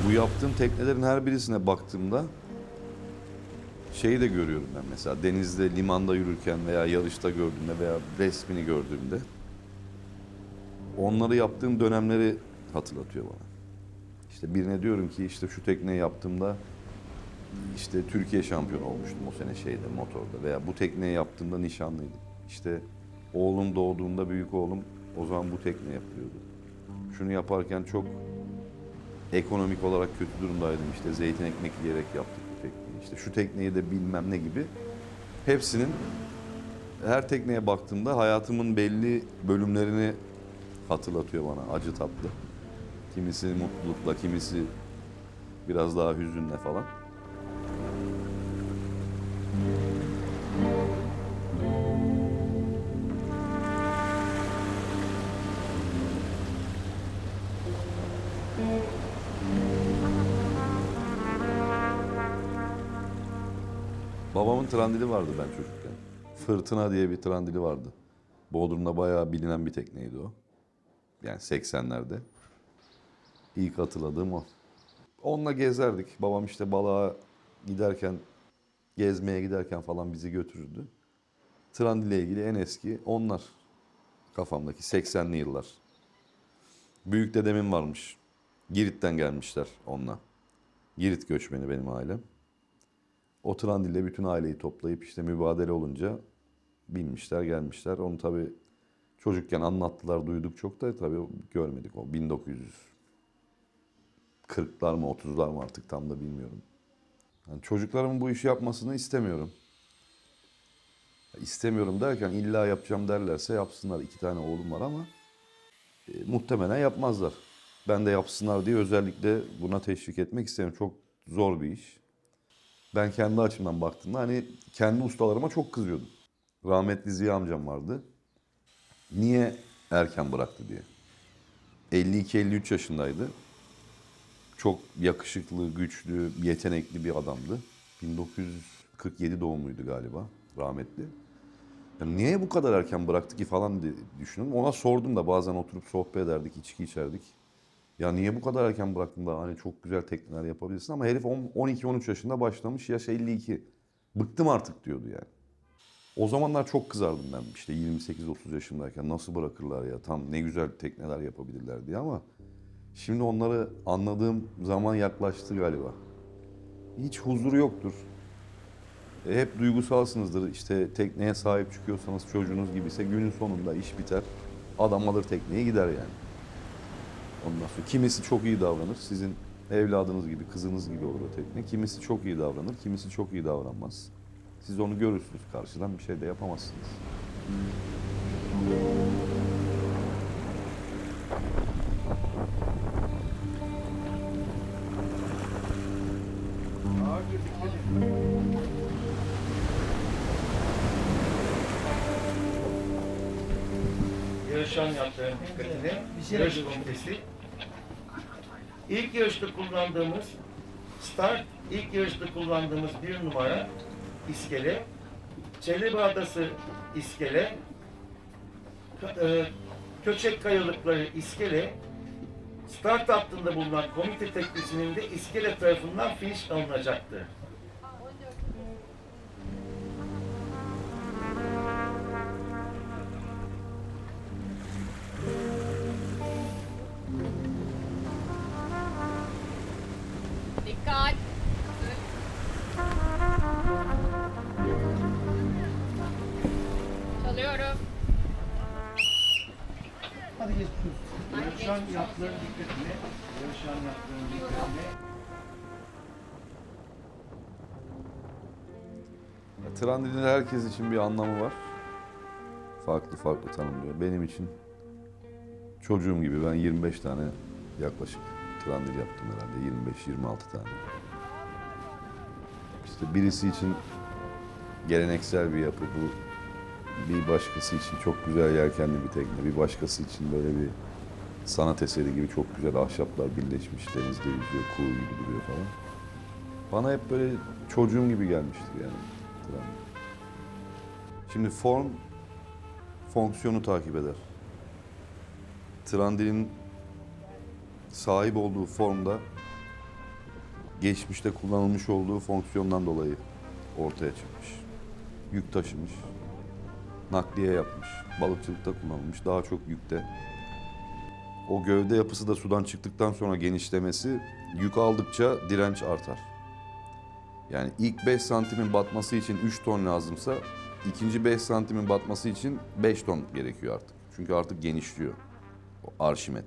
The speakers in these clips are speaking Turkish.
Bu yaptığım teknelerin her birisine baktığımda şeyi de görüyorum ben mesela denizde, limanda yürürken veya yarışta gördüğümde veya resmini gördüğümde onları yaptığım dönemleri hatırlatıyor bana. İşte birine diyorum ki işte şu tekneyi yaptığımda işte Türkiye şampiyonu olmuştum o sene şeyde motorda veya bu tekneyi yaptığımda nişanlıydım. İşte oğlum doğduğunda büyük oğlum o zaman bu tekne yapıyordu. Şunu yaparken çok ekonomik olarak kötü durumdaydım işte zeytin ekmek yiyerek yaptık bu tekneyi. İşte şu tekneyi de bilmem ne gibi. Hepsinin her tekneye baktığımda hayatımın belli bölümlerini hatırlatıyor bana acı tatlı. Kimisi mutlulukla, kimisi biraz daha hüzünle falan. Babamın trandili vardı ben çocukken. Fırtına diye bir trandili vardı. Bodrum'da bayağı bilinen bir tekneydi o. Yani 80'lerde. İlk hatırladığım o. Onunla gezerdik. Babam işte balığa giderken, gezmeye giderken falan bizi götürürdü. Trandile ilgili en eski onlar. Kafamdaki 80'li yıllar. Büyük dedemin varmış. Girit'ten gelmişler onunla. Girit göçmeni benim ailem. O Trandil'de bütün aileyi toplayıp işte mübadele olunca binmişler gelmişler. Onu tabii çocukken anlattılar duyduk çok da tabii görmedik o 1940'lar mı 30'lar mı artık tam da bilmiyorum. Yani çocuklarımın bu işi yapmasını istemiyorum. İstemiyorum derken illa yapacağım derlerse yapsınlar. 2 tane oğlum var ama muhtemelen yapmazlar. Ben de yapsınlar diye özellikle buna teşvik etmek istemiyorum. Çok zor bir iş. Ben kendi açımdan baktığımda hani kendi ustalarıma çok kızıyordum. Rahmetli Ziya amcam vardı. Niye erken bıraktı diye. 52-53 yaşındaydı. Çok yakışıklı, güçlü, yetenekli bir adamdı. 1947 doğumluydu galiba rahmetli. Yani niye bu kadar erken bıraktı ki falan diye düşündüm. Ona sordum da bazen oturup sohbet ederdik, içki içerdik. Ya niye bu kadar erken bıraktın da hani çok güzel tekneler yapabilirsin ama herif 12-13 yaşında başlamış yaş 52. Bıktım artık diyordu yani. O zamanlar çok kızardım ben işte 28-30 yaşındayken nasıl bırakırlar ya tam ne güzel tekneler yapabilirler diye ama şimdi onları anladığım zaman yaklaştı galiba. Hiç huzuru yoktur. Hep duygusalsınızdır. İşte tekneye sahip çıkıyorsanız çocuğunuz gibiyse günün sonunda iş biter. Adam alır tekneyi gider yani. Ondan sonra kimisi çok iyi davranır. Sizin evladınız gibi, kızınız gibi olur o tekne. Kimisi çok iyi davranır, kimisi çok iyi davranmaz. Siz onu görürsünüz karşıdan bir şey de yapamazsınız. Yarışan yatların dikkatine, yarış komitesi. İlk yarışta kullandığımız start, ilk yarışta kullandığımız 1 numara iskele, Çelebi Adası iskele, Köçek Kayalıkları iskele, start hattında bulunan komite teknesinin de iskele tarafından finish alınacaktı. Dikkat. Çalıyorum. Hadi geçiyoruz. Yarışan yatların dikkatine, yarışan yatların dikkatine. Trandil'in herkes için bir anlamı var. Farklı farklı tanımlıyor. Benim için çocuğum gibi ben 25 tane yaklaşık trandil yaptım herhalde. 25-26 tane. İşte birisi için geleneksel bir yapı bu. Bir başkası için çok güzel yelkenli bir tekne. Bir başkası için böyle bir sanat eseri gibi çok güzel ahşaplar birleşmiş. Denizde yüzüyor, kuğu gibi duruyor falan. Bana hep böyle çocuğum gibi gelmiştir yani trandil. Şimdi form fonksiyonu takip eder. Trandilin sahip olduğu formda geçmişte kullanılmış olduğu fonksiyondan dolayı ortaya çıkmış. Yük taşımış, nakliye yapmış, balıkçılıkta kullanılmış, daha çok yükte. O gövde yapısı da sudan çıktıktan sonra genişlemesi, yük aldıkça direnç artar. Yani ilk 5 santimin batması için 3 ton lazımsa, ikinci 5 santimin batması için 5 ton gerekiyor artık. Çünkü artık genişliyor o Arşimet.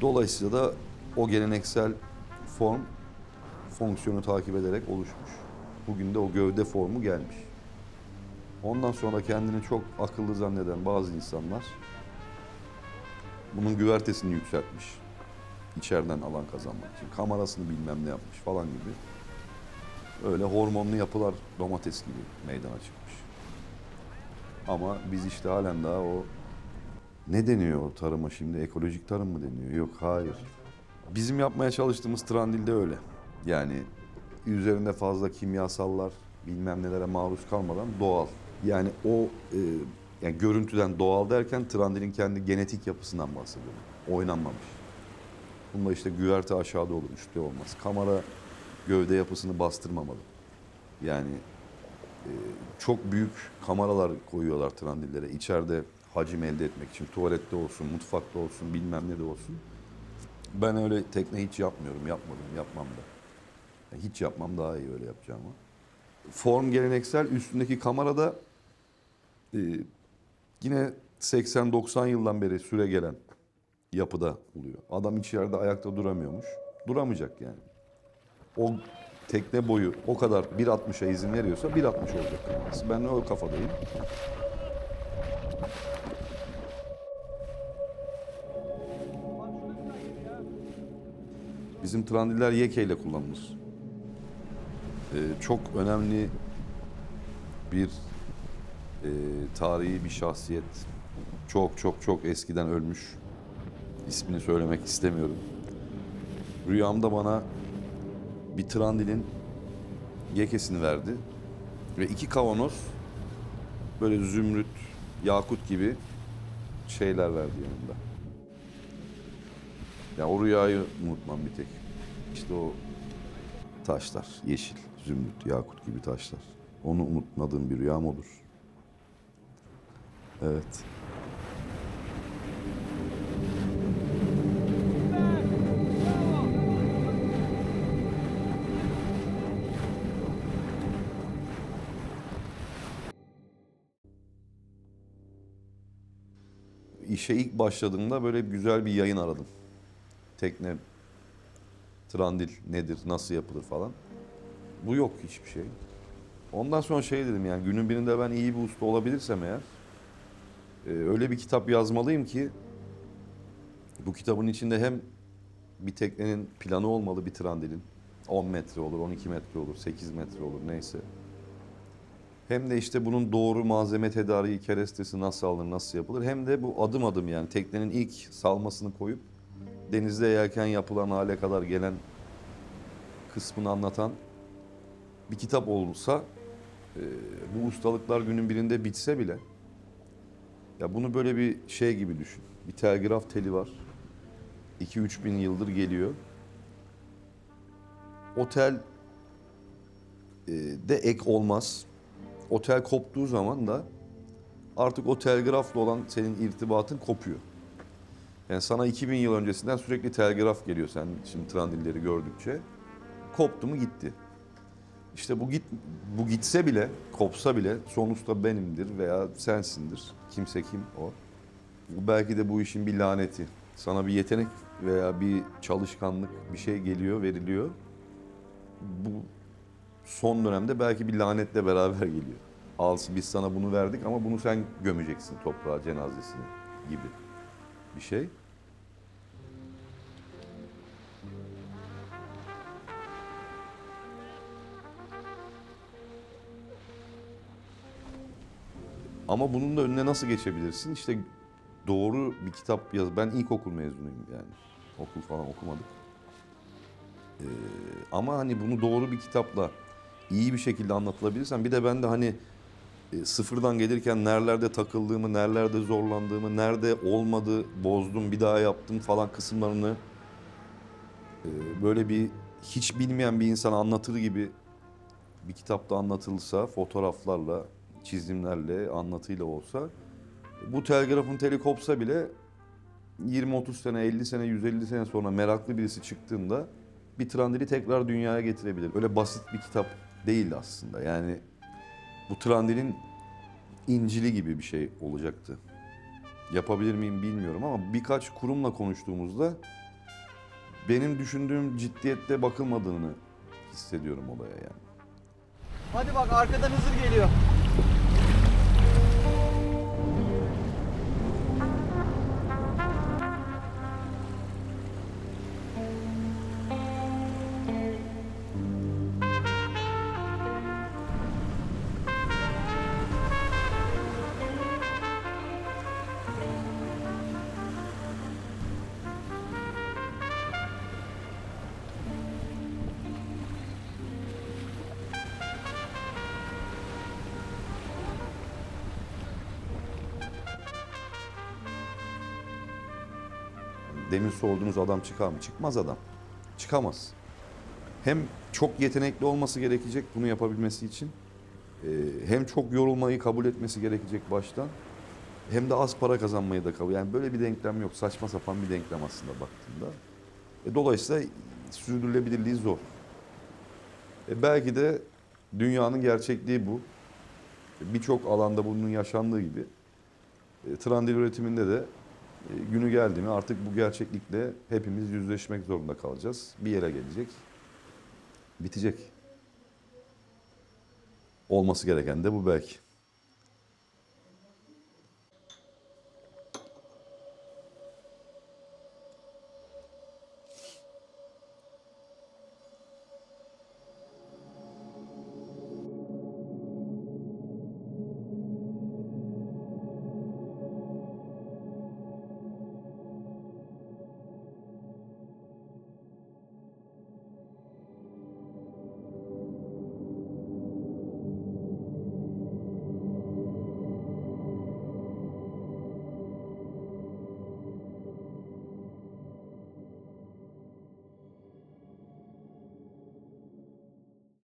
Dolayısıyla da o geleneksel form fonksiyonu takip ederek oluşmuş. Bugün de o gövde formu gelmiş. Ondan sonra kendini çok akıllı zanneden bazı insanlar bunun güvertesini yükseltmiş. İçeriden alan kazanmak için. Kamerasını bilmem ne yapmış falan gibi. Öyle hormonlu yapılar domates gibi meydana çıkmış. Ama biz işte halen daha o ne deniyor o tarıma şimdi? Ekolojik tarım mı deniyor? Yok, hayır. Bizim yapmaya çalıştığımız Trandil'de öyle. Yani üzerinde fazla kimyasallar, bilmem nelere maruz kalmadan doğal. Yani o yani görüntüden doğal derken Trandil'in kendi genetik yapısından bahsediyorum. Oynanmamış. Bunda işte güverte aşağıda olur, üstte olmaz. Kamera gövde yapısını bastırmamalı. Yani çok büyük kameralar koyuyorlar Trandillere. İçeride hacim elde etmek için. Tuvalette olsun, mutfakta olsun, bilmem ne de olsun. Ben öyle tekne hiç yapmıyorum, yapmadım, yapmam da. Yani hiç yapmam, daha iyi öyle yapacağımı. Form geleneksel, üstündeki kamerada yine 80-90 yıldan beri süre gelen yapıda oluyor. Adam içeride ayakta duramıyormuş. Duramayacak yani. O tekne boyu o kadar 1.60'a izin veriyorsa 1.60 olacak kamerası. Ben o kafadayım. Bizim trandiller yeke ile kullanılır. Çok önemli bir tarihi bir şahsiyet. Çok çok çok eskiden ölmüş. İsmini söylemek istemiyorum. Rüyamda bana bir trandilin yekesini verdi. Ve 2 kavanoz böyle zümrüt, yakut gibi şeyler verdi yanında. Ya o rüyayı unutmam bir tek. İşte o taşlar, yeşil, zümrüt, yakut gibi taşlar. Onu unutmadığım bir rüyam olur. Evet. İşe ilk başladığımda böyle güzel bir yayın aradım. Tekne, trandil nedir, nasıl yapılır falan. Bu yok hiçbir şey. Ondan sonra şey dedim, yani günün birinde ben iyi bir usta olabilirsem eğer, öyle bir kitap yazmalıyım ki bu kitabın içinde hem bir teknenin planı olmalı, bir trandilin. 10 metre olur, 12 metre olur, 8 metre olur, neyse. Hem de işte bunun doğru malzeme tedariği, kerestesi nasıl alınır, nasıl yapılır. Hem de bu adım adım, yani teknenin ilk salmasını koyup denizde yelken yapılan hale kadar gelen kısmını anlatan bir kitap olursa, bu ustalıklar günün birinde bitse bile, ya bunu böyle bir şey gibi düşün. Bir telgraf teli var. 2-3 bin yıldır geliyor. O tel de ek olmaz. O tel koptuğu zaman da artık o telgrafla olan senin irtibatın kopuyor. Yani sana 2000 yıl öncesinden sürekli telgraf geliyor sen şimdi trandilleri gördükçe. Koptu mu gitti. İşte bu gitse bile, kopsa bile son usta benimdir veya sensindir. Kimse kim o. Belki de bu işin bir laneti. Sana bir yetenek veya bir çalışkanlık, bir şey geliyor, veriliyor. Bu son dönemde belki bir lanetle beraber geliyor. Al, biz sana bunu verdik ama bunu sen gömeceksin toprağa, cenazesini gibi bir şey. Ama bunun da önüne nasıl geçebilirsin? İşte doğru bir kitap yaz. Ben ilkokul mezunuyum yani. Okul falan okumadık. Ama hani bunu doğru bir kitapla iyi bir şekilde anlatılabilirsen, bir de ben de hani sıfırdan gelirken nerelerde takıldığımı, nerelerde zorlandığımı, nerede olmadı, bozdum, bir daha yaptım falan kısımlarını Böyle bir hiç bilmeyen bir insan anlatır gibi bir kitapta anlatılsa, fotoğraflarla, çizimlerle, anlatıyla olsa, bu telgrafın teli kopsa bile 20-30 sene, 50 sene, 150 sene sonra meraklı birisi çıktığında bir Trandil'i tekrar dünyaya getirebilir. Öyle basit bir kitap değil aslında. Yani bu Trandil'in İncil'i gibi bir şey olacaktı. Yapabilir miyim bilmiyorum ama birkaç kurumla konuştuğumuzda benim düşündüğüm ciddiyette bakılmadığını hissediyorum olaya yani. Hadi bak arkadan Hızır geliyor. Demin sorduğunuz adam çıkar mı? Çıkmaz adam. Çıkamaz. Hem çok yetenekli olması gerekecek bunu yapabilmesi için. Hem çok yorulmayı kabul etmesi gerekecek baştan. Hem de az para kazanmayı da kabul. Yani böyle bir denklem yok. Saçma sapan bir denklem aslında baktığında. Dolayısıyla sürdürülebilirliği zor. Belki de dünyanın gerçekliği bu. Birçok alanda bunun yaşandığı gibi. Trandil üretiminde de günü geldi mi artık bu gerçeklikle hepimiz yüzleşmek zorunda kalacağız. Bir yere gelecek, bitecek. Olması gereken de bu belki.